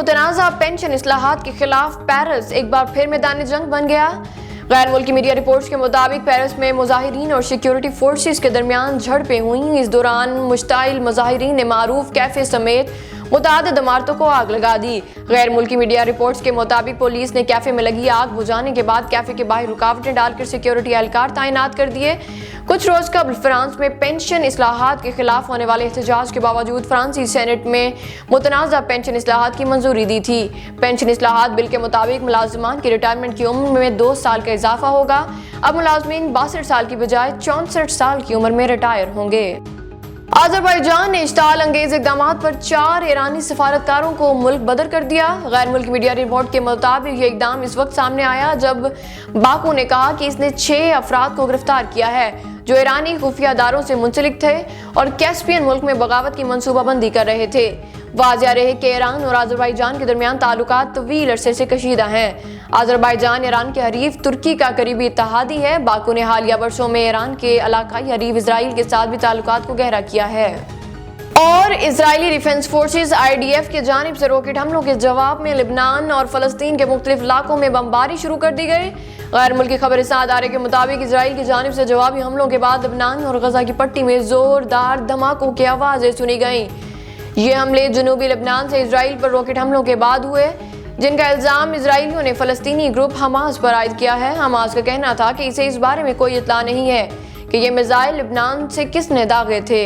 متنازع پینشن اصلاحات کے خلاف پیرس ایک بار پھر میدان جنگ بن گیا۔ غیر ملکی میڈیا رپورٹس کے مطابق پیرس میں مظاہرین اور سیکیورٹی فورسز کے درمیان جھڑپیں ہوئیں۔ اس دوران مشتعل مظاہرین نے معروف کیفے سمیت متعدد عمارتوں کو آگ لگا دی۔ غیر ملکی میڈیا رپورٹس کے مطابق پولیس نے کیفے میں لگی آگ بجھانے کے بعد کیفے کے باہر رکاوٹیں ڈال کر سیکیورٹی اہلکار تعینات کر دیے۔ کچھ روز قبل فرانس میں پینشن اصلاحات کے خلاف ہونے والے احتجاج کے باوجود فرانسی سینٹ میں متنازع پینشن اصلاحات کی منظوری دی تھی۔ پینشن اصلاحات بل کے مطابق ملازمان کی ریٹائرمنٹ کی عمر میں 2 سال کا اضافہ ہوگا۔ اب ملازمین 62 سال کی بجائے 64 سال کی عمر میں ریٹائر ہوں گے۔ آذربائیجان نے اشتعال انگیز اقدامات پر 4 ایرانی سفارتکاروں کو ملک بدر کر دیا۔ غیر ملکی میڈیا رپورٹ کے مطابق یہ اقدام اس وقت سامنے آیا جب باکو نے کہا کہ اس نے 6 افراد کو گرفتار کیا ہے جو ایرانی خفیہ اداروں سے منسلک تھے اور کیسپین ملک میں بغاوت کی منصوبہ بندی کر رہے تھے۔ واضح رہے کہ ایران اور آذربائیجان کے درمیان تعلقات طویل عرصے سے کشیدہ ہیں۔ آذربائیجان ایران کے حریف ترکی کا قریبی اتحادی ہے۔ باکو نے حالیہ برسوں میں ایران کے علاقائی حریف اسرائیل کے ساتھ بھی تعلقات کو گہرا کیا ہے۔ اور اسرائیلی ڈیفنس فورسز IDF کی جانب سے راکٹ حملوں کے جواب میں لبنان اور فلسطین کے مختلف علاقوں میں بمباری شروع کر دی گئی۔ غیر ملکی خبر رساں ادارے کے مطابق اسرائیل کی جانب سے جوابی حملوں کے بعد لبنان اور غزہ کی پٹی میں زوردار دھماکوں کی آوازیں سنی گئیں۔ یہ حملے جنوبی لبنان سے اسرائیل پر راکٹ حملوں کے بعد ہوئے جن کا الزام اسرائیلیوں نے فلسطینی گروپ حماس پر عائد کیا ہے۔ حماس کا کہنا تھا کہ اسے اس بارے میں کوئی اطلاع نہیں ہے کہ یہ میزائل لبنان سے کس نے داغے تھے۔